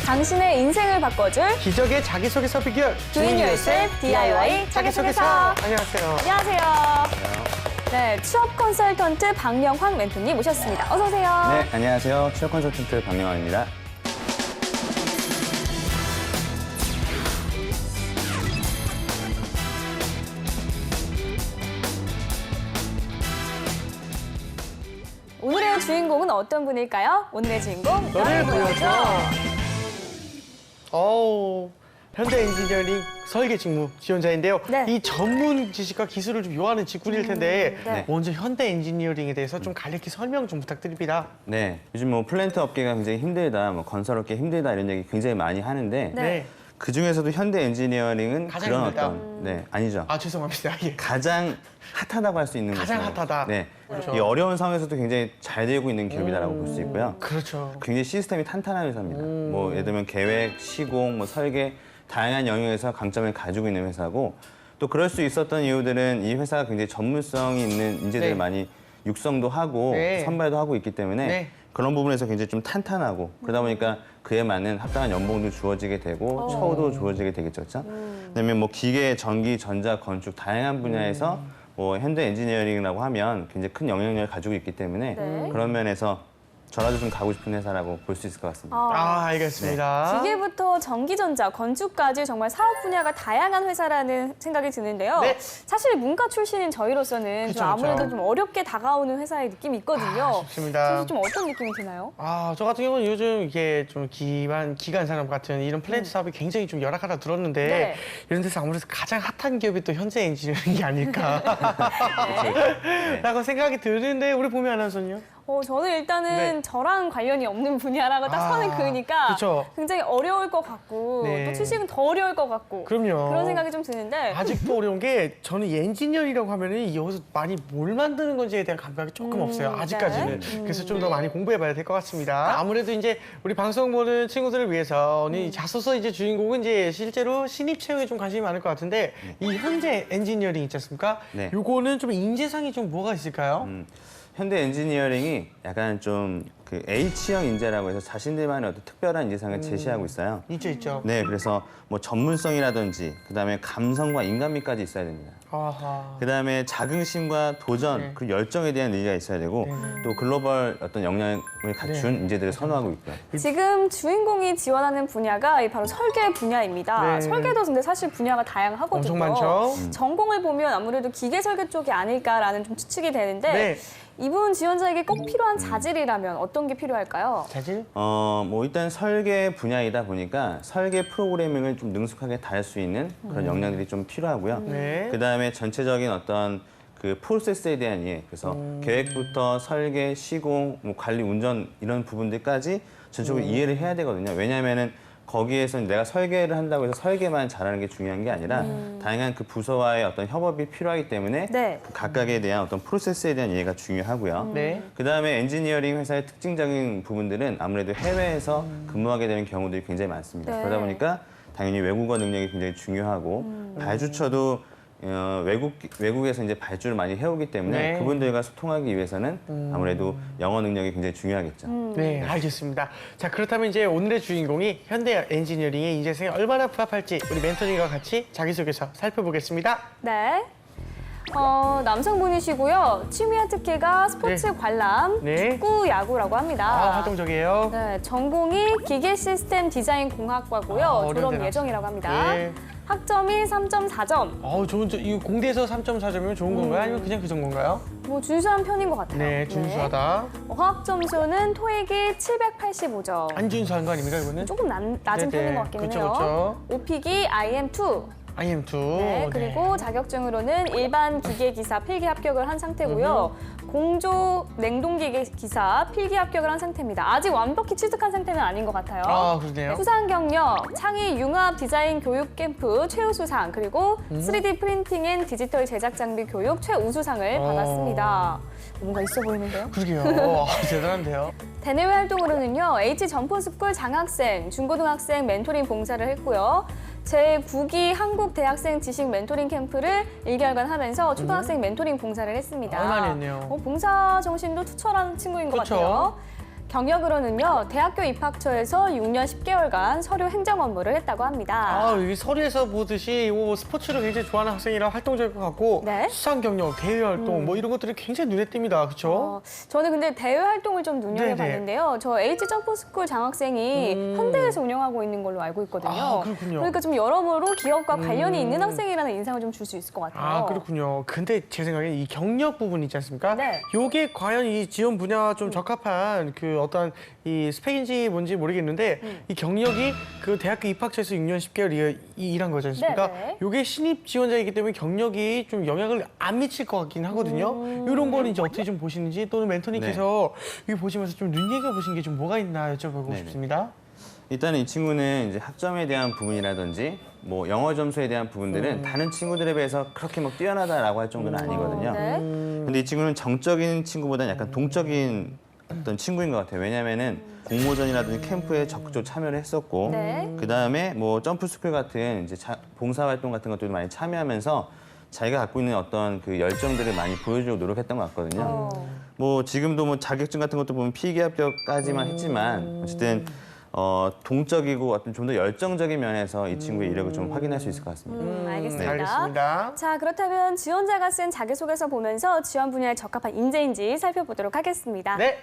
당신의 인생을 바꿔줄 기적의 자기소개서 비결 Do It Yourself DIY 자기소개서. 안녕하세요. 안녕하세요. 네, 취업 컨설턴트 박영황 멘토님 모셨습니다. 어서 오세요. 네, 안녕하세요. 취업 컨설턴트 박영황입니다. 오늘의 주인공은 어떤 분일까요? 오늘의 주인공 너를 보여줘. 현대 엔지니어링 설계 직무 지원자인데요. 네. 이 전문 지식과 기술을 좀 요하는 직군일 텐데 네. 먼저 현대 엔지니어링에 대해서 좀 간략히 설명 좀 부탁드립니다. 네, 요즘 뭐 플랜트 업계가 굉장히 힘들다, 뭐 건설 업계 힘들다 이런 얘기 굉장히 많이 하는데 네. 그 중에서도 현대 엔지니어링은 가장 그런 힘들다. 어떤 아니죠. 죄송합니다. 예. 가장 핫하다고 할 수 있는 가장 곳이에요. 핫하다. 네, 그렇죠. 이 어려운 상황에서도 굉장히 잘 되고 있는 기업이다라고 볼 수 있고요. 그렇죠. 굉장히 시스템이 탄탄한 회사입니다. 뭐 예를 들면 계획, 시공, 뭐 설계 다양한 영역에서 강점을 가지고 있는 회사고 또 그럴 수 있었던 이유들은 이 회사가 굉장히 전문성이 있는 인재들을 네. 많이 육성도 하고 네. 선발도 하고 있기 때문에 네. 그런 부분에서 굉장히 좀 탄탄하고 그러다 보니까 그에 맞는 합당한 연봉도 주어지게 되고 처우도 주어지게 되겠죠. 그렇죠? 그다음에 뭐 기계, 전기, 전자, 건축 다양한 분야에서 뭐 현대 엔지니어링이라고 하면 굉장히 큰 영향력을 가지고 있기 때문에 네. 그런 면에서 저라도 좀 가고 싶은 회사라고 볼 수 있을 것 같습니다. 알겠습니다. 기계부터 전기전자, 건축까지 정말 사업 분야가 다양한 회사라는 생각이 드는데요. 네. 사실 문과 출신인 저희로서는 그쵸, 좀 아무래도 그쵸. 좀 어렵게 다가오는 회사의 느낌이 있거든요. 좋습니다. 그래서 좀 어떤 느낌이 드나요? 저 같은 경우는 요즘 이게 좀 기간 산업 같은 이런 플랜트 사업이 굉장히 좀 열악하다 들었는데 네. 이런 데서 아무래도 가장 핫한 기업이 또 현재 엔지니어링이 아닐까 라고 생각이 드는데 우리 보미 아나운서는요? 저는 일단은 네. 저랑 관련이 없는 분야라고 딱 선을 그으니까 그쵸. 굉장히 어려울 것 같고 네. 또 출식은 더 어려울 것 같고 그럼요. 그런 생각이 좀 드는데 아직도 어려운 게 저는 이 엔지니어링이라고 하면은 여기서 많이 뭘 만드는 건지에 대한 감각이 조금 없어요. 아직까지는. 네. 그래서 좀 더 많이 공부해봐야 될 것 같습니다. 아무래도 이제 우리 방송 보는 친구들을 위해서는 자소서 이제 주인공은 이제 실제로 신입 채용에 좀 관심이 많을 것 같은데 이 현재 엔지니어링 있지 않습니까? 네. 요거는 좀 인재상이 좀 뭐가 있을까요? 현대 엔지니어링이 약간 좀 그 H형 인재라고 해서 자신들만의 어떤 특별한 인재상을 제시하고 있어요. 있죠. 네, 그래서 뭐 전문성이라든지 그다음에 감성과 인간미까지 있어야 됩니다. 아하. 그다음에 자긍심과 도전, 네. 그 열정에 대한 의지가 있어야 되고 또 글로벌 어떤 역량을 갖춘 인재들을 선호하고 있고요. 지금 주인공이 지원하는 분야가 바로 설계 분야입니다. 네. 설계도 근데 사실 분야가 다양하거든요. 엄청 많죠. 전공을 보면 아무래도 기계 설계 쪽이 아닐까라는 좀 추측이 되는데 네. 이분 지원자에게 꼭 필요한 자질이라면 어떤 게 필요할까요? 자질? 뭐 일단 설계 분야이다 보니까 설계 프로그래밍을 좀 능숙하게 다 할 수 있는 그런 역량들이 좀 필요하고요. 네. 그다음에 전체적인 어떤 그 프로세스에 대한 이해, 그래서 계획부터 설계, 시공, 뭐 관리, 운전 이런 부분들까지 전적으로 이해를 해야 되거든요. 왜냐하면은 거기에서 내가 설계를 한다고 해서 설계만 잘하는 게 중요한 게 아니라 다양한 그 부서와의 어떤 협업이 필요하기 때문에 네. 그 각각에 대한 어떤 프로세스에 대한 이해가 중요하고요. 네. 그다음에 엔지니어링 회사의 특징적인 부분들은 아무래도 해외에서 근무하게 되는 경우들이 굉장히 많습니다. 네. 그러다 보니까 당연히 외국어 능력이 굉장히 중요하고 발주처도 외국에서 이제 발주를 많이 해오기 때문에 네. 그분들과 소통하기 위해서는 아무래도 영어 능력이 굉장히 중요하겠죠. 네, 알겠습니다. 자, 그렇다면 이제 오늘의 주인공이 현대 엔지니어링의 인재상에 얼마나 부합할지 우리 멘토님과 같이 자기소개서 살펴보겠습니다. 네. 남성분이시고요. 취미와 특기가 스포츠 네. 관람, 네. 축구, 야구라고 합니다. 활동적이에요. 네, 전공이 기계 시스템 디자인 공학과고요. 어려운 졸업 데나. 예정이라고 합니다. 네. 학점이 3.4점. 이 공대에서 3.4점이면 좋은 건가요? 아니면 그냥 그 정도인가요? 뭐 준수한 편인 것 같아요. 네, 준수하다. 화학 점수는 토익이 785점. 안 준수한 거 아닙니까, 이거는? 조금 낮은 네네. 편인 것 같기는 그쵸, 해요. 오픽이 IM2. IM2. 네, 그리고 자격증으로는 일반 기계 기사 필기 합격을 한 상태고요. 공조 냉동기계 기사 필기 합격을 한 상태입니다. 아직 완벽히 취득한 상태는 아닌 것 같아요. 그러네요. 수상 경력, 창의 융합 디자인 교육 캠프 최우수상, 그리고 3D 프린팅 앤 디지털 제작 장비 교육 최우수상을 받았습니다. 뭔가 있어 보이는데요? 그러게요. 대단한데요. 대내외 활동으로는요, H 점포스쿨 장학생, 중고등학생 멘토링 봉사를 했고요. 제9기 한국대학생 지식 멘토링 캠프를 1개월간 하면서 초등학생 멘토링 봉사를 했습니다. 많이 했네요. 봉사 정신도 투철한 친구인 것 그쵸. 같아요. 경력으로는요, 대학교 입학처에서 6년 10개월간 서류 행정 업무를 했다고 합니다. 아, 이 서류에서 보듯이 스포츠를 굉장히 좋아하는 학생이라 활동적일 것 같고 네. 수상 경력, 대외 활동 뭐 이런 것들이 굉장히 눈에 띕니다. 그렇죠? 저는 근데 대외 활동을 좀 눈여겨봤는데요. 저 H 점프스쿨 장학생이 현대에서 운영하고 있는 걸로 알고 있거든요. 아, 그렇군요. 그러니까 좀 여러모로 기업과 관련이 있는 학생이라는 인상을 좀 줄 수 있을 것 같아요. 아, 그렇군요. 근데 제 생각에 이 경력 부분 있지 않습니까? 네. 요게 과연 이 지원 분야와 좀 적합한 그 어떤 이 스펙인지 뭔지 모르겠는데 이 경력이 그 대학교 입학처에서 6년 10개월 일한 거지 않습니까? 네네. 요게 신입 지원자이기 때문에 경력이 좀 영향을 안 미칠 것 같긴 하거든요. 이런 거는 이제 어떻게 좀 보시는지 또는 멘토님께서 이거 보시면서 좀 눈여겨보신 게 좀 뭐가 있나 여쭤보고 네네. 싶습니다. 일단은 이 친구는 이제 학점에 대한 부분이라든지 뭐 영어 점수에 대한 부분들은 다른 친구들에 비해서 그렇게 막 뛰어나다라고 할 정도는 아니거든요. 네. 근데 이 친구는 정적인 친구보다는 약간 동적인 어떤 친구인 것 같아요. 왜냐면은 공모전이라든지 캠프에 적극적으로 참여를 했었고, 네. 그 다음에 뭐 점프스쿨 같은 이제 봉사활동 같은 것들도 많이 참여하면서 자기가 갖고 있는 어떤 그 열정들을 많이 보여주고 노력했던 것 같거든요. 뭐 지금도 뭐 자격증 같은 것도 보면 필기 합격까지만 했지만 어쨌든 동적이고 어떤 좀 더 열정적인 면에서 이 친구의 이력을 좀 확인할 수 있을 것 같습니다. 알겠습니다. 알겠습니다. 자, 그렇다면 지원자가 쓴 자기소개서 보면서 지원 분야에 적합한 인재인지 살펴보도록 하겠습니다. 네.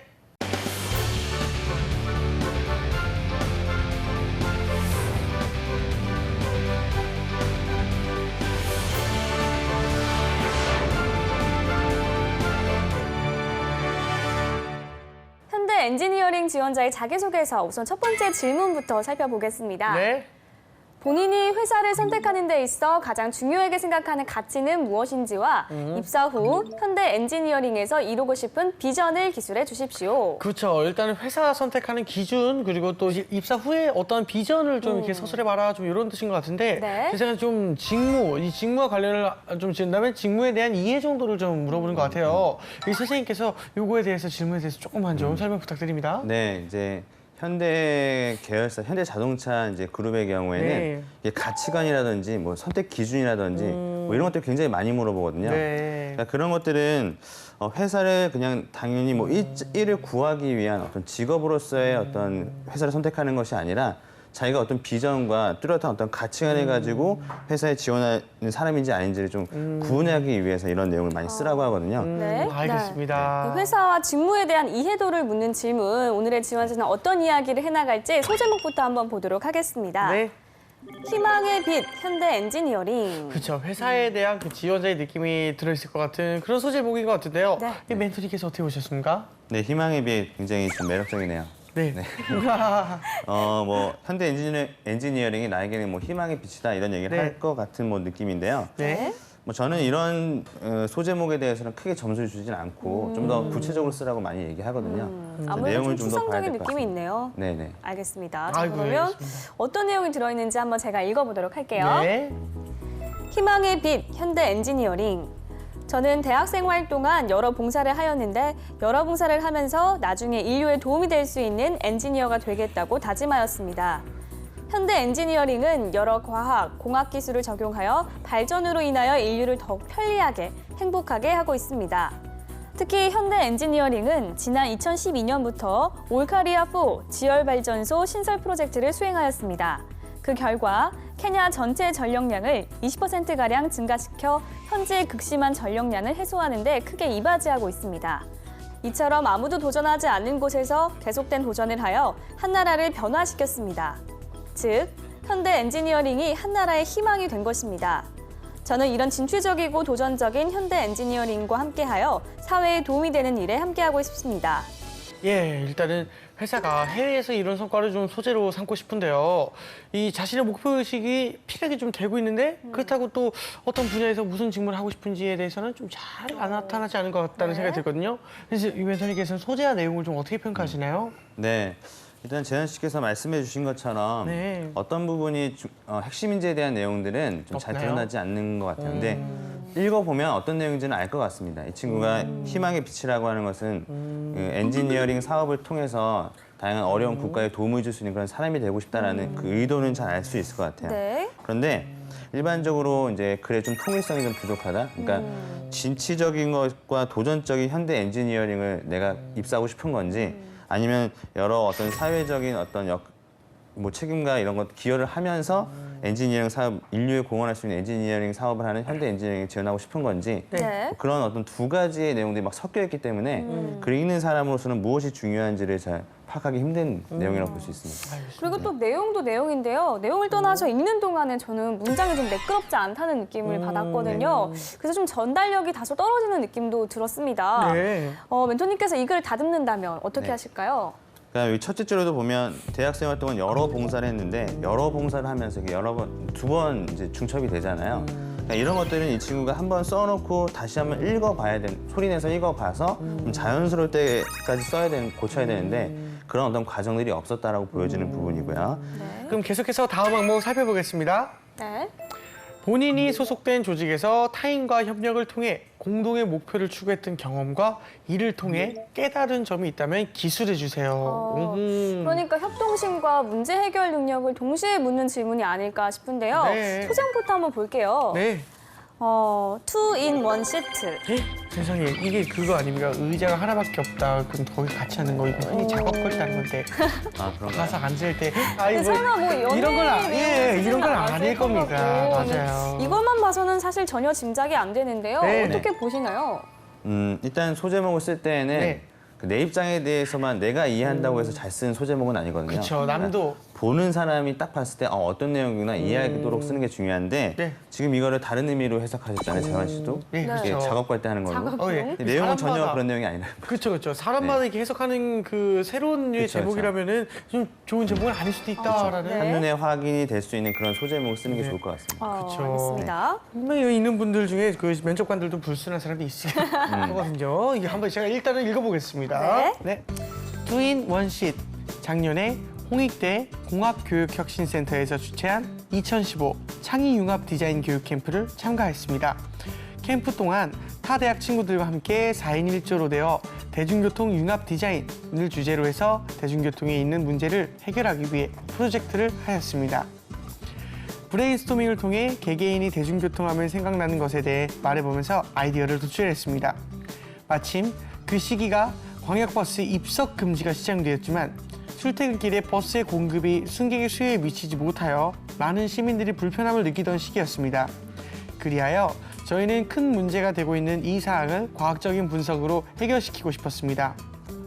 현대 엔지니어링 지원자의 자기소개서 우선 첫 번째 질문부터 살펴보겠습니다. 네. 본인이 회사를 선택하는 데 있어 가장 중요하게 생각하는 가치는 무엇인지와 입사 후 현대 엔지니어링에서 이루고 싶은 비전을 기술해 주십시오. 그렇죠. 일단은 회사 선택하는 기준 그리고 또 입사 후에 어떤 비전을 좀 이렇게 서술해봐라 좀 이런 뜻인 것 같은데 네. 제가 좀 이 직무와 관련을 좀 지은다면 직무에 대한 이해 정도를 좀 물어보는 것 같아요. 이 선생님께서 요거에 대해서 질문에 대해서 조금만 좀 설명 부탁드립니다. 네, 이제 현대 계열사, 현대 자동차 이제 그룹의 경우에는 네. 이게 가치관이라든지 뭐 선택 기준이라든지 뭐 이런 것들 굉장히 많이 물어보거든요. 네. 그러니까 그런 것들은 회사를 그냥 당연히 뭐 일을 구하기 위한 어떤 직업으로서의 어떤 회사를 선택하는 것이 아니라 자기가 어떤 비전과 뚜렷한 어떤 가치관을 가지고 회사에 지원하는 사람인지 아닌지를 좀 구분하기 위해서 이런 내용을 많이 쓰라고 하거든요. 네. 알겠습니다. 그 회사와 직무에 대한 이해도를 묻는 질문, 오늘의 지원자는 어떤 이야기를 해나갈지 소제목부터 한번 보도록 하겠습니다. 네. 희망의 빛, 현대 엔지니어링. 그렇죠. 회사에 대한 그 지원자의 느낌이 들어있을 것 같은 그런 소제목인 것 같은데요. 네. 이 멘토님께서 어떻게 보셨습니까? 네, 희망의 빛 굉장히 좀 매력적이네요. 네. 뭐 현대 엔지니어링이 나에게는 뭐 희망의 빛이다 이런 얘기를 네. 할 것 같은 뭐 느낌인데요. 네. 뭐 저는 이런 소제목에 대해서는 크게 점수를 주진 않고 좀 더 구체적으로 쓰라고 많이 얘기하거든요. 그래서 아무래도 좀 더 봐야 추상적인 될 것 느낌이 같습니다. 있네요. 네네. 알겠습니다. 자, 아이고, 그러면 알겠습니다. 어떤 내용이 들어있는지 한번 제가 읽어보도록 할게요. 네. 희망의 빛, 현대 엔지니어링. 저는 대학생 활 동안 여러 봉사를 하였는데 여러 봉사를 하면서 나중에 인류에 도움이 될 수 있는 엔지니어가 되겠다고 다짐하였습니다. 현대 엔지니어링은 여러 과학, 공학 기술을 적용하여 발전으로 인하여 인류를 더욱 편리하게, 행복하게 하고 있습니다. 특히 현대 엔지니어링은 지난 2012년부터 올카리아4 지열발전소 신설 프로젝트를 수행하였습니다. 그 결과 케냐 전체 전력량을 20%가량 증가시켜 현재의 극심한 전력량을 해소하는 데 크게 이바지하고 있습니다. 이처럼 아무도 도전하지 않는 곳에서 계속된 도전을 하여 한 나라를 변화시켰습니다. 즉, 현대 엔지니어링이 한 나라의 희망이 된 것입니다. 저는 이런 진취적이고 도전적인 현대 엔지니어링과 함께하여 사회에 도움이 되는 일에 함께하고 싶습니다. 예, 일단은 회사가 해외에서 이런 성과를 좀 소재로 삼고 싶은데요. 이 자신의 목표의식이 필요하게 좀 되고 있는데 그렇다고 또 어떤 분야에서 무슨 직무를 하고 싶은지에 대해서는 좀 잘 나타나지 않은 것 같다는 생각이 들거든요. 그래서 이 멘토님께서는 소재와 내용을 좀 어떻게 평가하시나요? 네. 일단 재현 씨께서 말씀해 주신 것처럼 네. 어떤 부분이 핵심 인재에 대한 내용들은 좀 잘 없나요? 드러나지 않는 것 같아요. 근데 읽어보면 어떤 내용인지는 알 것 같습니다. 이 친구가 희망의 빛이라고 하는 것은 그 엔지니어링 사업을 통해서 다양한 어려운 국가에 도움을 줄 수 있는 그런 사람이 되고 싶다라는 그 의도는 잘 알 수 있을 것 같아요. 네. 그런데 일반적으로 이제 글의 좀 통일성이 좀 부족하다. 그러니까 진취적인 것과 도전적인 현대 엔지니어링을 내가 입사하고 싶은 건지 아니면 여러 어떤 사회적인 어떤 뭐 책임과 이런 것 기여를 하면서 엔지니어링 사업, 인류에 공헌할 수 있는 엔지니어링 사업을 하는 현대 엔지니어링에 지원하고 싶은 건지 네. 그런 어떤 두 가지의 내용들이 막 섞여 있기 때문에 글을 읽는 사람으로서는 무엇이 중요한지를 잘 파악하기 힘든 내용이라고 볼 수 있습니다. 그리고 또 내용도 내용인데요. 내용을 떠나서 읽는 동안에 저는 문장이 좀 매끄럽지 않다는 느낌을 받았거든요. 그래서 좀 전달력이 다소 떨어지는 느낌도 들었습니다. 네. 멘토님께서 이 글을 다듬는다면 어떻게 네. 하실까요? 그러니까 여기 첫째 줄에도 보면 대학생 활동은 여러 봉사를 했는데 여러 봉사를 하면서 이게 두 번 이제 중첩이 되잖아요. 그러니까 이런 것들은 이 친구가 한번 써놓고 다시 한번 읽어봐야 소리내서 읽어봐서 좀 자연스러울 때까지 고쳐야 되는데 그런 어떤 과정들이 없었다라고 보여지는 부분이고요. 네. 그럼 계속해서 다음 항목 살펴보겠습니다. 네. 본인이 소속된 조직에서 타인과 협력을 통해 공동의 목표를 추구했던 경험과 이를 통해 깨달은 점이 있다면 기술해 주세요. 그러니까 협동심과 문제 해결 능력을 동시에 묻는 질문이 아닐까 싶은데요. 네. 소장부터 한번 볼게요. 네. two in one 시트. 세상에 이게 그거 아닙니까? 의자가 하나밖에 없다. 그럼 거기 같이 하는 거 이거 흔히 작업할 때 하는 건데 아, 그런가요? 가서 앉을 때 근데 설마 뭐 연애 이런 건 내용을 이런 건 쓰진 아닐 않을 것 겁니다. 같고. 근데 맞아요. 이것만 봐서는 사실 전혀 짐작이 안 되는데요. 네, 어떻게 보시나요? 일단 소제목을 쓸 때에는 네. 내 입장에 대해서만 내가 이해한다고 해서 잘 쓴 소제목은 아니거든요. 그렇죠. 남도 보는 사람이 딱 봤을 때 어떤 내용이구나 이해하도록 쓰는 게 중요한데 네. 지금 이거를 다른 의미로 해석하셨잖아요, 재환 씨도. 네, 이게 그렇죠. 작업할 때 하는 걸로. 작업. 예. 근데 내용은 전혀 사람마다 그런 내용이 아니라. 그렇죠, 그렇죠. 사람마다 이렇게 해석하는 그 새로운 류의 그쵸, 제목이라면은 좀 좋은 제목은 아닐 수도 있다라는. 네. 한눈에 확인이 될 수 있는 그런 소제목을 쓰는 게 좋을 것 같습니다. 그쵸. 알겠습니다. 분명히 여기 있는 분들 중에 그 면접관들도 불순한 사람이 있을 거거든요. 이게 한번 제가 일단은 읽어보겠습니다. 네. 투인 원시트 작년에 홍익대 공학교육혁신센터에서 주최한 2015 창의융합 디자인 교육 캠프를 참가했습니다. 캠프 동안 타 대학 친구들과 함께 4인 1조로 되어 대중교통 융합 디자인을 주제로 해서 대중교통에 있는 문제를 해결하기 위해 프로젝트를 하였습니다. 브레인스토밍을 통해 개개인이 대중교통하면 생각나는 것에 대해 말해보면서 아이디어를 도출했습니다. 마침 그 시기가 광역버스 입석 금지가 시작되었지만 출퇴근길에 버스의 공급이 승객의 수요에 미치지 못하여 많은 시민들이 불편함을 느끼던 시기였습니다. 그리하여 저희는 큰 문제가 되고 있는 이 사항을 과학적인 분석으로 해결시키고 싶었습니다.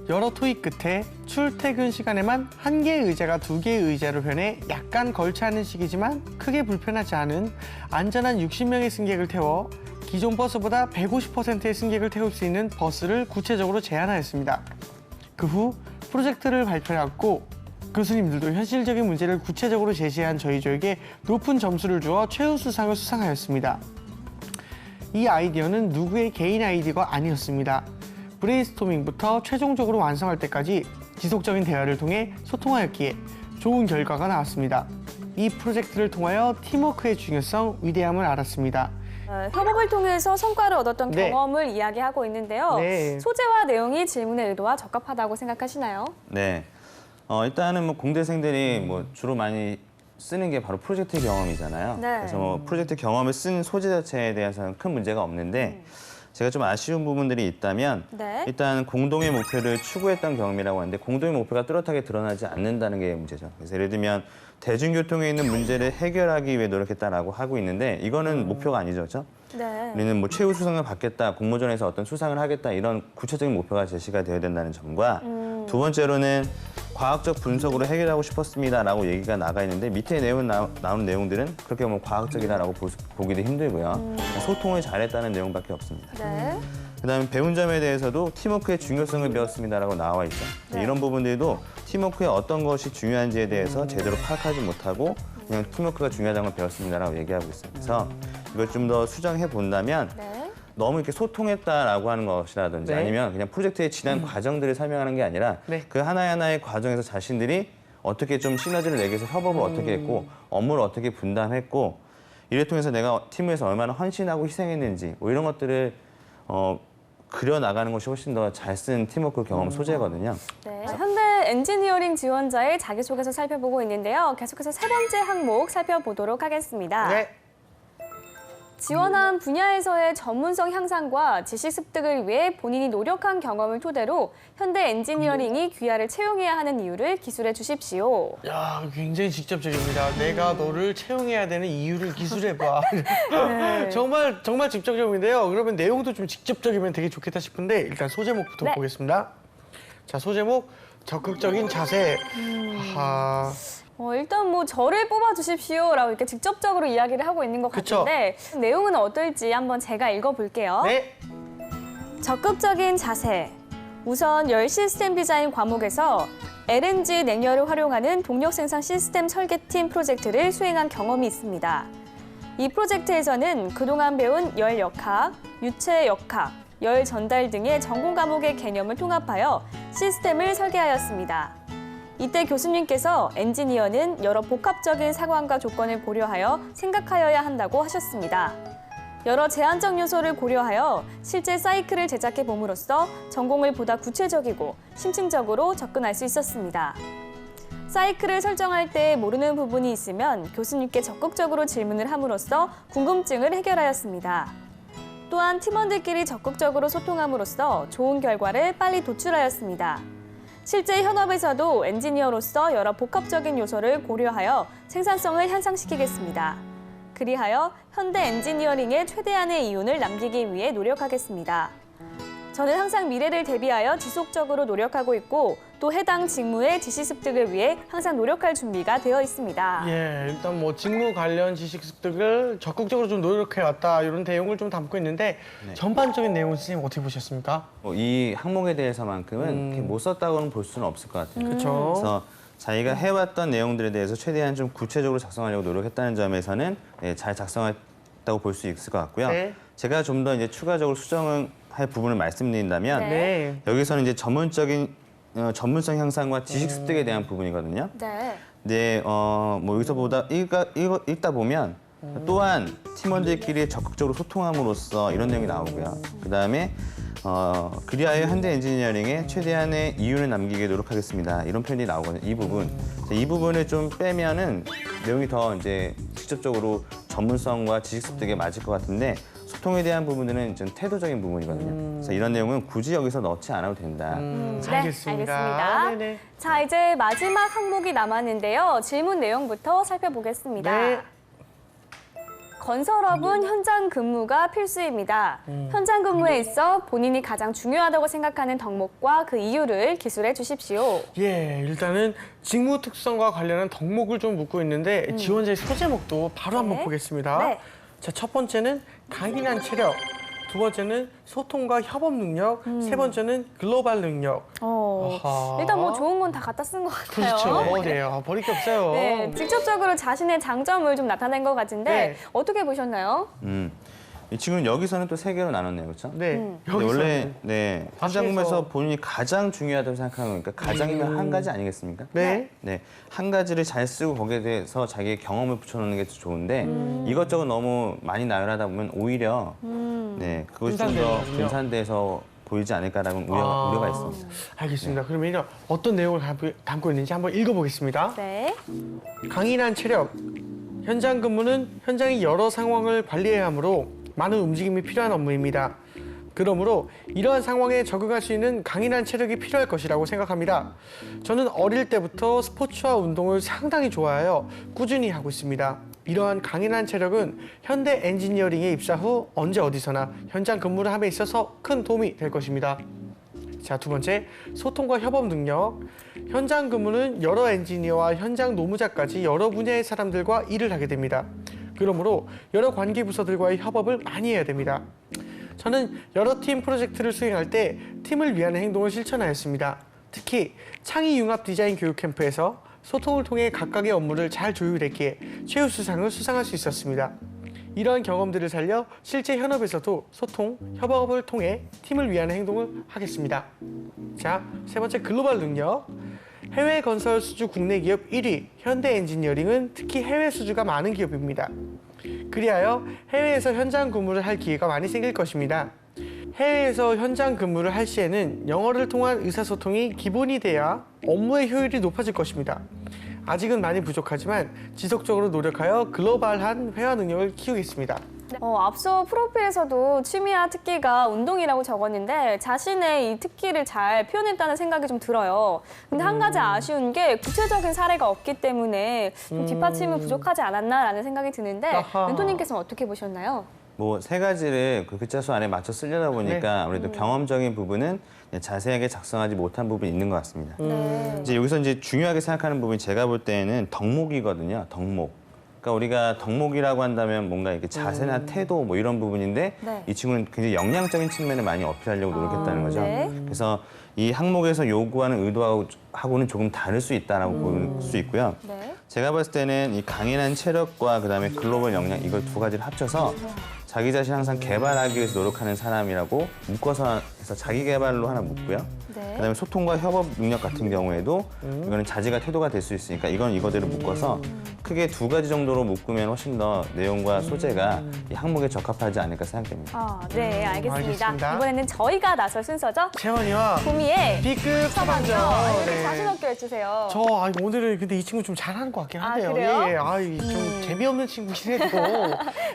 여러 토의 끝에 출퇴근 시간에만 1개의 의자가 2개의 의자로 변해 약간 걸쳐하는 시기지만 크게 불편하지 않은 안전한 60명의 승객을 태워 기존 버스보다 150%의 승객을 태울 수 있는 버스를 구체적으로 제안하였습니다. 그 후 프로젝트를 발표했고 교수님들도 현실적인 문제를 구체적으로 제시한 저희 조에게 높은 점수를 주어 최우수상을 수상하였습니다. 이 아이디어는 누구의 개인 아이디어가 아니었습니다. 브레인스토밍부터 최종적으로 완성할 때까지 지속적인 대화를 통해 소통하였기에 좋은 결과가 나왔습니다. 이 프로젝트를 통하여 팀워크의 중요성, 위대함을 알았습니다. 협업을 통해서 성과를 얻었던 네. 경험을 이야기하고 있는데요. 네. 소재와 내용이 질문의 의도와 적합하다고 생각하시나요? 네. 일단은 뭐 공대생들이 뭐 주로 많이 쓰는 게 바로 프로젝트 경험이잖아요. 네. 그래서 뭐 프로젝트 경험을 쓴 소재 자체에 대해서는 큰 문제가 없는데 제가 좀 아쉬운 부분들이 있다면 네. 일단 공동의 목표를 추구했던 경험이라고 하는데 공동의 목표가 뚜렷하게 드러나지 않는다는 게 문제죠. 그래서 예를 들면 대중교통에 있는 문제를 해결하기 위해 노력했다라고 하고 있는데 이거는 목표가 아니죠, 그렇죠? 네. 우리는 뭐 최우수상을 받겠다, 공모전에서 어떤 수상을 하겠다 이런 구체적인 목표가 제시가 되어야 된다는 점과 두 번째로는 과학적 분석으로 해결하고 싶었습니다라고 얘기가 나가 있는데 밑에 나오는 내용들은 그렇게 뭐 과학적이다라고 보기도 힘들고요. 소통을 잘했다는 내용밖에 없습니다. 네. 그다음에 배운 점에 대해서도 팀워크의 중요성을 배웠습니다라고 나와 있죠. 네. 이런 부분들도 팀워크의 어떤 것이 중요한지에 대해서 제대로 파악하지 못하고 그냥 팀워크가 중요하다는 걸 배웠습니다라고 얘기하고 있어요. 그래서 이걸 좀 더 수정해 본다면 네. 너무 이렇게 소통했다라고 하는 것이라든지 네. 아니면 그냥 프로젝트의 지난 과정들을 설명하는 게 아니라 네. 그 하나하나의 과정에서 자신들이 어떻게 좀 시너지를 내기 위해서 협업을 어떻게 했고 업무를 어떻게 분담했고 이를 통해서 내가 팀을 위해서 얼마나 헌신하고 희생했는지 뭐 이런 것들을 그려나가는 것이 훨씬 더 잘 쓴 팀워크 경험 소재거든요. 네. 현대 엔지니어링 지원자의 자기소개서 살펴보고 있는데요. 계속해서 세 번째 항목 살펴보도록 하겠습니다. 네. 지원한 분야에서의 전문성 향상과 지식 습득을 위해 본인이 노력한 경험을 토대로 현대 엔지니어링이 귀하를 채용해야 하는 이유를 기술해 주십시오. 야, 굉장히 직접적입니다. 내가 너를 채용해야 되는 이유를 기술해봐. 정말 직접적인데요. 그러면 내용도 좀 직접적이면 되게 좋겠다 싶은데 일단 소제목부터 네. 보겠습니다. 자, 소제목 적극적인 자세. 아하. 일단 뭐 저를 뽑아 주십시오라고 이렇게 직접적으로 이야기를 하고 있는 것 그쵸. 같은데 내용은 어떨지 한번 제가 읽어볼게요. 네. 적극적인 자세. 우선 열 시스템 디자인 과목에서 LNG 냉열을 활용하는 동력 생산 시스템 설계팀 프로젝트를 수행한 경험이 있습니다. 이 프로젝트에서는 그동안 배운 열 역학, 유체 역학, 열 전달 등의 전공 과목의 개념을 통합하여 시스템을 설계하였습니다. 이때 교수님께서 엔지니어는 여러 복합적인 상황과 조건을 고려하여 생각하여야 한다고 하셨습니다. 여러 제한적 요소를 고려하여 실제 사이클을 제작해 봄으로써 전공을 보다 구체적이고 심층적으로 접근할 수 있었습니다. 사이클을 설정할 때 모르는 부분이 있으면 교수님께 적극적으로 질문을 함으로써 궁금증을 해결하였습니다. 또한 팀원들끼리 적극적으로 소통함으로써 좋은 결과를 빨리 도출하였습니다. 실제 현업에서도 엔지니어로서 여러 복합적인 요소를 고려하여 생산성을 향상시키겠습니다. 그리하여 현대 엔지니어링의 최대한의 이윤을 남기기 위해 노력하겠습니다. 저는 항상 미래를 대비하여 지속적으로 노력하고 있고 또 해당 직무의 지식 습득을 위해 항상 노력할 준비가 되어 있습니다. 예, 일단 뭐 직무 관련 지식 습득을 적극적으로 좀 노력해왔다 이런 내용을 좀 담고 있는데 전반적인 내용은 선생님 어떻게 보셨습니까? 이 항목에 대해서만큼은 이렇게 못 썼다고는 볼 수는 없을 것 같아요. 그렇죠. 그래서 자기가 해왔던 내용들에 대해서 최대한 좀 구체적으로 작성하려고 노력했다는 점에서는 잘 작성했다고 볼 수 있을 것 같고요. 네. 제가 좀 더 이제 추가적으로 수정할 부분을 말씀드린다면 네. 여기서는 이제 전문성 향상과 지식 습득에 대한 부분이거든요. 네. 근데 뭐 여기서 읽다 보면 또한 팀원들끼리 적극적으로 소통함으로써 이런 내용이 나오고요. 그다음에 그리하여 현대 엔지니어링에 최대한의 이윤을 남기게 노력하겠습니다. 이런 표현이 나오거든요. 이 부분을 좀 빼면은 내용이 더 이제 직접적으로 전문성과 지식 습득에 맞을 것 같은데 소통에 대한 부분들은 좀 태도적인 부분이거든요. 그래서 이런 내용은 굳이 여기서 넣지 않아도 된다. 네, 알겠습니다. 알겠습니다. 네네. 자, 이제 마지막 항목이 남았는데요. 질문 내용부터 살펴보겠습니다. 네. 건설업은 현장 근무가 필수입니다. 현장 근무에 있어 본인이 가장 중요하다고 생각하는 덕목과 그 이유를 기술해 주십시오. 예, 일단은 직무 특성과 관련한 덕목을 좀 묻고 있는데 지원자의 소제목도 바로 한번 네. 보겠습니다. 네. 자, 첫 번째는 강인한 체력, 두 번째는 소통과 협업 능력, 세 번째는 글로벌 능력. 아하. 일단 뭐 좋은 건 다 갖다 쓴 것 같아요. 그렇죠. 네, 버릴 게 없어요. 네, 직접적으로 자신의 장점을 좀 나타낸 것 같은데 네. 어떻게 보셨나요? 이 친구는 여기서는 또 세 개로 나눴네요, 그렇죠? 네, 근데 여기서 원래 현장 근무에서 사실에서 본인이 가장 중요하다고 생각하는 거니까 가장이면 한 가지 아니겠습니까? 네. 네, 한 가지를 잘 쓰고 거기에 대해서 자기의 경험을 붙여놓는 게 더 좋은데 이것저것 너무 많이 나열하다 보면 오히려 그것이 좀 더 분산되는군요. 분산돼서 보이지 않을까라는 우려가 있습니다. 알겠습니다. 그러면 어떤 내용을 담고 있는지 한번 읽어보겠습니다. 네. 강인한 체력. 현장 근무는 현장의 여러 상황을 관리해야 하므로 많은 움직임이 필요한 업무입니다. 그러므로 이러한 상황에 적응할 수 있는 강인한 체력이 필요할 것이라고 생각합니다. 저는 어릴 때부터 스포츠와 운동을 상당히 좋아하여 꾸준히 하고 있습니다. 이러한 강인한 체력은 현대 엔지니어링에 입사 후 언제 어디서나 현장 근무를 함에 있어서 큰 도움이 될 것입니다. 자, 두 번째, 소통과 협업 능력. 현장 근무는 여러 엔지니어와 현장 노무자까지 여러 분야의 사람들과 일을 하게 됩니다. 그러므로 여러 관계 부서들과의 협업을 많이 해야 됩니다. 저는 여러 팀 프로젝트를 수행할 때 팀을 위한 행동을 실천하였습니다. 특히 창의 융합 디자인 교육 캠프에서 소통을 통해 각각의 업무를 잘 조율했기에 최우수상을 수상할 수 있었습니다. 이러한 경험들을 살려 실제 현업에서도 소통, 협업을 통해 팀을 위한 행동을 하겠습니다. 자, 세 번째 글로벌 능력. 해외 건설 수주 국내 기업 1위, 현대 엔지니어링은 특히 해외 수주가 많은 기업입니다. 그리하여 해외에서 현장 근무를 할 기회가 많이 생길 것입니다. 해외에서 현장 근무를 할 시에는 영어를 통한 의사소통이 기본이 돼야 업무의 효율이 높아질 것입니다. 아직은 많이 부족하지만 지속적으로 노력하여 글로벌한 회화 능력을 키우겠습니다. 앞서 프로필에서도 취미와 특기가 운동이라고 적었는데 자신의 이 특기를 잘 표현했다는 생각이 좀 들어요. 근데 한 가지 아쉬운 게 구체적인 사례가 없기 때문에 좀 뒷받침은 부족하지 않았나라는 생각이 드는데 아하. 멘토님께서는 어떻게 보셨나요? 뭐 세 가지를 그 글자수 안에 맞춰 쓰려다 보니까 아무래도 경험적인 부분은 그냥 자세하게 작성하지 못한 부분이 있는 것 같습니다. 이제 여기서 이제 중요하게 생각하는 부분이 제가 볼 때는 덕목이거든요. 덕목. 그러니까 우리가 덕목이라고 한다면 뭔가 이렇게 자세나 태도 뭐 이런 부분인데 네. 이 친구는 굉장히 역량적인 측면을 많이 어필하려고 노력했다는 거죠. 네. 그래서 이 항목에서 요구하는 의도하고는 조금 다를 수 있다라고 볼 수 있고요. 네. 제가 봤을 때는 이 강인한 체력과 그다음에 글로벌 역량 이걸 두 가지를 합쳐서 자기 자신 항상 개발하기 위해서 노력하는 사람이라고 묶어서 해서 자기 개발로 하나 묶고요. 네. 그다음에 소통과 협업 능력 같은 경우에도 이거는 자질과 태도가 될 수 있으니까 이건 이거대로 묶어서 크게 두 가지 정도로 묶으면 훨씬 더 내용과 소재가 이 항목에 적합하지 않을까 생각됩니다. 네, 알겠습니다. 알겠습니다. 이번에는 저희가 나설 순서죠. 채원이와 구미의 B급 처방전. 처방전. 이렇게 자신 없게 해주세요. 저 오늘은 근데 이 친구 좀 잘하는 것 같긴 한데요. 그래요? 예, 좀 재미없는 친구긴 해도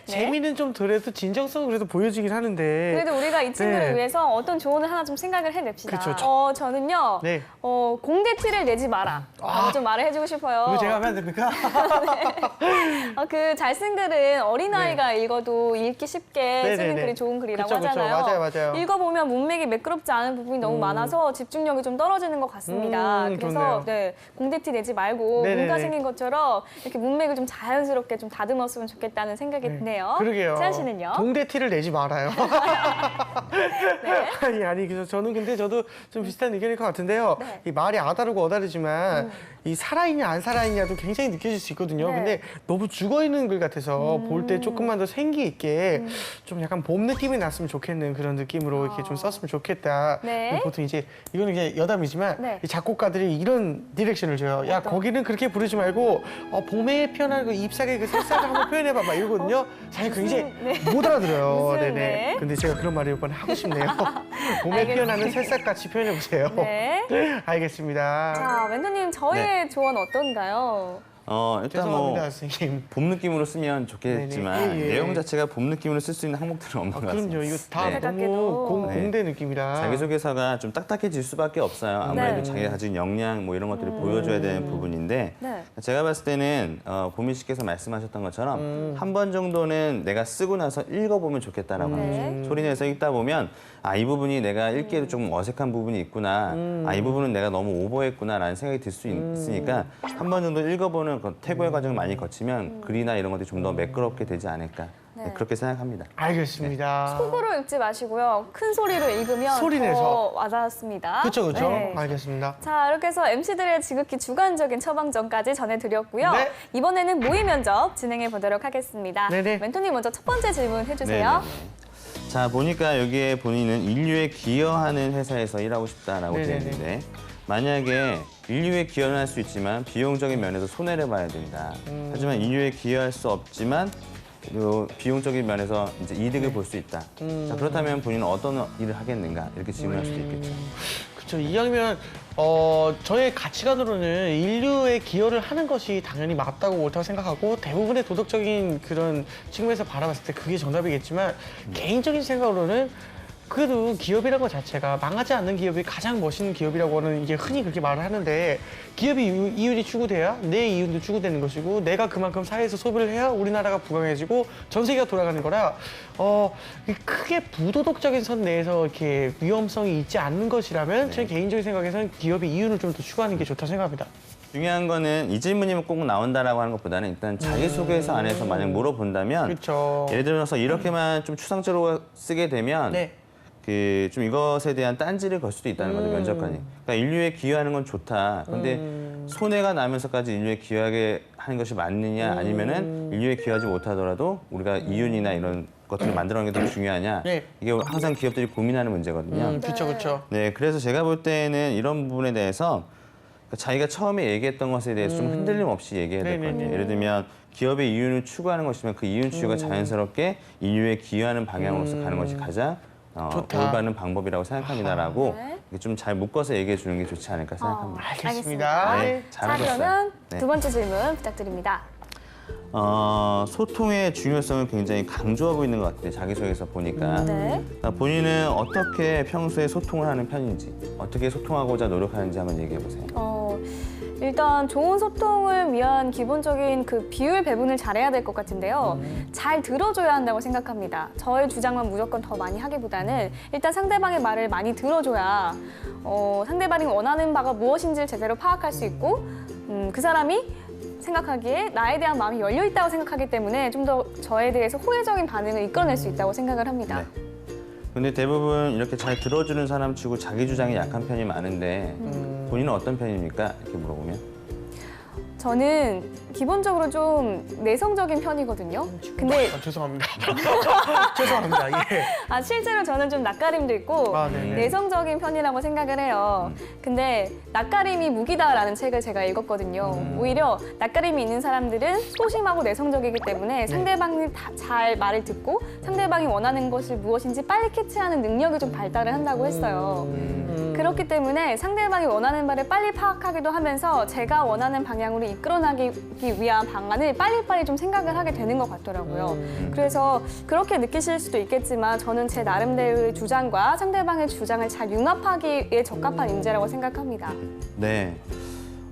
재미는 좀 덜해도 진정성은 그래도 보여지긴 하는데. 그래도 우리가 이 친구를 네. 위해서 어떤 조언을 하나 좀 생각을 해냅시다. 그쵸. 저는요. 네. 공대 티를 내지 마라. 라고 좀 말을 해주고 싶어요. 이거 제가 하면 안 됩니까? 그 잘 쓴 글은 어린아이가 읽어도 읽기 쉽게 쓰는 네네네. 글이 좋은 글이라고 그쵸, 그쵸. 하잖아요. 맞아요. 읽어보면 문맥이 매끄럽지 않은 부분이 너무 많아서 집중력이 좀 떨어지는 것 같습니다. 그래서 좋네요. 네, 공대 티 내지 말고 네네네. 문과 생긴 것처럼 이렇게 문맥을 좀 자연스럽게 좀 다듬었으면 좋겠다는 생각이 드네요. 그러게요. 채연 씨는요? 동대 티를 내지 말아요. 네. 아니, 그래서 저는 근데 저도 좀 비슷한 의견일 것 같은데요. 네. 이 말이 아다르고 어다르지만 이 살아있냐 안 살아있냐도 굉장히 느껴질 수 있거든요. 네. 근데 너무 죽어있는 글 같아서 볼 때 조금만 더 생기 있게 좀 약간 봄 느낌이 났으면 좋겠는 그런 느낌으로 이렇게 좀 썼으면 좋겠다. 네. 보통 이제 이거는 이제 여담이지만 네. 이 작곡가들이 이런 디렉션을 줘요. 야, 거기는 그렇게 부르지 말고 봄에 피어나는 그 잎사귀 그 색상을 한번 표현해봐 막 이러거든요. 사실 굉장히 못 알아들어요. 무슨, 네네. 네. 근데 제가 그런 말을 이번에 하고 싶네요. 봄에 알겠습니다. 피어나는 새싹같이 표현해보세요. 네. 알겠습니다. 자, 멘토님 저희의 조언 어떤가요? 일단 죄송합니다, 선생님. 봄 느낌으로 쓰면 좋겠지만 네네. 예, 예. 내용 자체가 봄 느낌으로 쓸 수 있는 항목들은 없는 것 같습니다. 그럼요. 이거 다 네. 안타깝게도. 너무 네. 공대 느낌이라. 자기소개서가 좀 딱딱해질 수밖에 없어요. 아무래도 네. 자기가 가진 역량 뭐 이런 것들을 보여줘야 되는 부분인데 네. 제가 봤을 때는 보미 씨께서 말씀하셨던 것처럼 한 번 정도는 내가 쓰고 나서 읽어보면 좋겠다라고 하죠. 소리내서 읽다 보면 이 부분이 내가 읽기에도 조금 어색한 부분이 있구나. 이 부분은 내가 너무 오버했구나라는 생각이 들 수 있으니까 한 번 정도 읽어보는 그 태고의 과정을 많이 거치면 글이나 이런 것들이 좀 더 매끄럽게 되지 않을까. 네, 그렇게 생각합니다. 알겠습니다. 속으로 읽지 마시고요. 큰 소리로 읽으면 소리 내서. 더 와닿습니다. 그렇죠, 그렇죠. 네. 알겠습니다. 자, 이렇게 해서 MC들의 지극히 주관적인 처방전까지 전해드렸고요. 네. 이번에는 모의 면접 진행해 보도록 하겠습니다. 네네. 멘토님 먼저 첫 번째 질문 해주세요. 네네네. 자, 보니까 여기에 본인은 인류에 기여하는 회사에서 일하고 싶다라고 되어 네네네. 있는데 만약에 인류에 기여는 할 수 있지만 비용적인 면에서 손해를 봐야 된다. 하지만 인류에 기여할 수 없지만 요 비용적인 면에서 이제 이득을 볼 수 있다. 자, 그렇다면 본인은 어떤 일을 하겠는가 이렇게 질문할 수도 있겠죠. 그렇죠. 이왕이면 저의 가치관으로는 인류에 기여를 하는 것이 당연히 맞다고 옳다고 생각하고 대부분의 도덕적인 그런 측면에서 바라봤을 때 그게 정답이겠지만 개인적인 생각으로는 그래도 기업이라는 것 자체가 망하지 않는 기업이 가장 멋있는 기업이라고는 이게 흔히 그렇게 말을 하는데 기업이 이윤이 추구돼야 내 이윤도 추구되는 것이고 내가 그만큼 사회에서 소비를 해야 우리나라가 부강해지고 전 세계가 돌아가는 거라 크게 부도덕적인 선 내에서 이렇게 위험성이 있지 않는 것이라면 제 개인적인 생각에서는 기업의 이윤을 좀 더 추구하는 게 좋다고 생각합니다. 중요한 거는 이 질문이 꼭 나온다라고 하는 것보다는 일단 자기소개서 안에서 만약 물어본다면 그렇죠. 예를 들어서 이렇게만 좀 추상적으로 쓰게 되면 네. 좀 이것에 대한 딴지를 걸 수도 있다는 거죠, 면접관이. 그러니까 인류에 기여하는 건 좋다. 근데 손해가 나면서까지 인류에 기여하게 하는 것이 맞느냐 아니면은 인류에 기여하지 못하더라도 우리가 이윤이나 이런 것들을 만들어내는 게 더 중요하냐. 네. 이게 항상 기업들이 고민하는 문제거든요. 그렇죠, 그렇죠. 네, 그래서 제가 볼 때는 이런 부분에 대해서 자기가 처음에 얘기했던 것에 대해서 좀 흔들림 없이 얘기해야 될 것 네네네. 같아요. 예를 들면 기업의 이윤을 추구하는 것이면 그 이윤 추구가 자연스럽게 인류에 기여하는 방향으로서 가는 것이 가장 좋다. 올바른 방법이라고 생각합니다라고 네. 좀 잘 묶어서 얘기해 주는 게 좋지 않을까 생각합니다. 알겠습니다. 네, 자, 잘하셨어요. 그러면 네. 두 번째 질문 부탁드립니다. 소통의 중요성을 굉장히 강조하고 있는 것 같아요. 자기소개서 보니까. 네. 본인은 어떻게 평소에 소통을 하는 편인지, 어떻게 소통하고자 노력하는지 한번 얘기해 보세요. 일단 좋은 소통을 위한 기본적인 그 비율 배분을 잘해야 될 것 같은데요. 잘 들어줘야 한다고 생각합니다. 저의 주장만 무조건 더 많이 하기보다는 일단 상대방의 말을 많이 들어줘야 상대방이 원하는 바가 무엇인지를 제대로 파악할 수 있고 그 사람이 생각하기에 나에 대한 마음이 열려 있다고 생각하기 때문에 좀 더 저에 대해서 호혜적인 반응을 이끌어낼 수 있다고 생각을 합니다. 네. 근데 대부분 이렇게 잘 들어주는 사람 치고 자기 주장이 약한 편이 많은데 본인은 어떤 편입니까? 이렇게 물어보면. 저는 기본적으로 좀 내성적인 편이거든요. 근데 죄송합니다. 죄송합니다. 예. 실제로 저는 좀 낯가림도 있고 네네. 내성적인 편이라고 생각을 해요. 근데 낯가림이 무기다라는 책을 제가 읽었거든요. 오히려 낯가림이 있는 사람들은 소심하고 내성적이기 때문에 상대방이 잘 말을 듣고 상대방이 원하는 것이 무엇인지 빨리 캐치하는 능력이 좀 발달을 한다고 했어요. 그렇기 때문에 상대방이 원하는 바를 빨리 파악하기도 하면서 제가 원하는 방향으로 이끌어나기 위한 방안을 빨리빨리 좀 생각을 하게 되는 것 같더라고요. 그래서 그렇게 느끼실 수도 있겠지만 저는 제 나름대로의 주장과 상대방의 주장을 잘 융합하기에 적합한 인재라고 생각합니다. 네.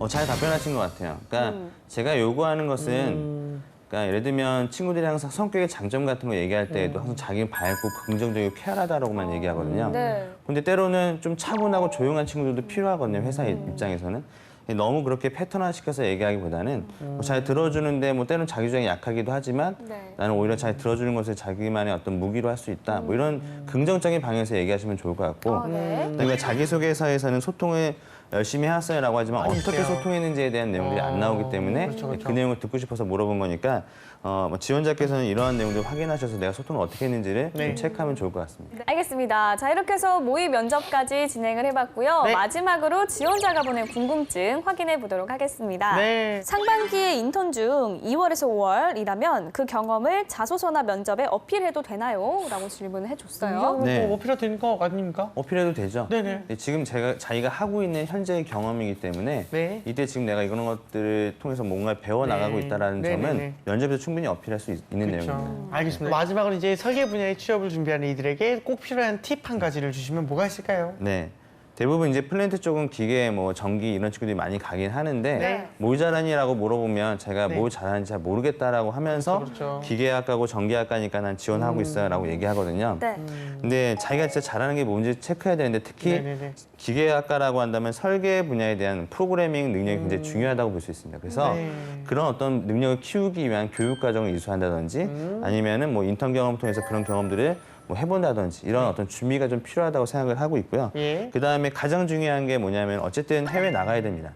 잘 답변하신 것 같아요. 그러니까 제가 요구하는 것은 그러니까 예를 들면 친구들이 항상 성격의 장점 같은 거 얘기할 때에도 항상 자기는 밝고 긍정적이고 쾌활하다라고만 얘기하거든요. 네. 근데 때로는 좀 차분하고 조용한 친구들도 필요하거든요. 회사 입장에서는. 너무 그렇게 패턴화시켜서 얘기하기보다는 잘 들어주는데 뭐 때로는 자기 주장이 약하기도 하지만 네. 나는 오히려 잘 들어주는 것을 자기만의 어떤 무기로 할 수 있다. 뭐 이런 긍정적인 방향에서 얘기하시면 좋을 것 같고 네. 그러니까 자기소개서에서는 소통을 열심히 해왔어요라고 하지만 어떻게 있어요. 소통했는지에 대한 내용들이 안 나오기 때문에 그렇죠, 그렇죠. 그 내용을 듣고 싶어서 물어본 거니까 뭐 지원자께서는 이러한 내용들을 확인하셔서 내가 소통을 어떻게 했는지를 네. 좀 체크하면 좋을 것 같습니다. 네, 알겠습니다. 자, 이렇게 해서 모의 면접까지 진행을 해봤고요. 네. 마지막으로 지원자가 보낸 궁금증 확인해 보도록 하겠습니다. 네. 상반기에 인턴 중 2월에서 5월이라면 그 경험을 자소서나 면접에 어필해도 되나요? 라고 질문을 해줬어요. 네. 뭐 어필해도 되는 거 아닙니까? 어필해도 되죠? 네네. 근데 지금 자기가 하고 있는 현재의 경험이기 때문에 네. 이때 지금 내가 이런 것들을 통해서 뭔가 배워나가고 네. 있다는 네네네. 점은 면접에서 충분히 어필할 수 있는 내용입니다. 그렇죠. 알겠습니다. 마지막으로 이제 설계 분야의 취업을 준비하는 이들에게 꼭 필요한 팁 한 가지를 주시면 뭐가 있을까요? 네. 대부분 이제 플랜트 쪽은 기계, 뭐 전기 이런 친구들이 많이 가긴 하는데 네. 뭘 잘하니라고 물어보면 제가 네. 뭘 잘하는지 잘 모르겠다라고 하면서 그렇죠. 기계학과고 전기학과니까 난 지원하고 있어요라고 얘기하거든요. 네. 근데 자기가 진짜 잘하는 게 뭔지 체크해야 되는데 특히 네네네. 기계학과라고 한다면 설계 분야에 대한 프로그래밍 능력이 굉장히 중요하다고 볼 수 있습니다. 그래서 네. 그런 어떤 능력을 키우기 위한 교육 과정을 이수한다든지 아니면은 뭐 인턴 경험을 통해서 그런 경험들을 뭐 해본다든지 이런 어떤 준비가 좀 필요하다고 생각을 하고 있고요. 예. 그다음에 가장 중요한 게 뭐냐면 어쨌든 해외 나가야 됩니다.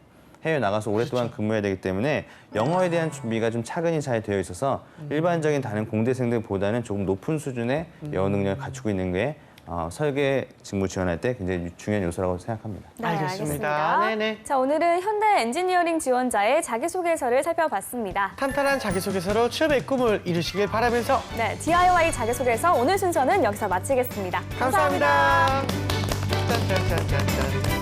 해외 나가서 오랫동안 근무해야 되기 때문에 영어에 대한 준비가 좀 차근히 잘 되어 있어서 일반적인 다른 공대생들보다는 조금 높은 수준의 영어 능력을 갖추고 있는 게 설계 직무 지원할 때 굉장히 중요한 요소라고 생각합니다. 네, 알겠습니다. 네네. 자, 오늘은 현대 엔지니어링 지원자의 자기소개서를 살펴봤습니다. 탄탄한 자기소개서로 취업의 꿈을 이루시길 바라면서 네, DIY 자기소개서 오늘 순서는 여기서 마치겠습니다. 감사합니다. 짠짠짠짠짠.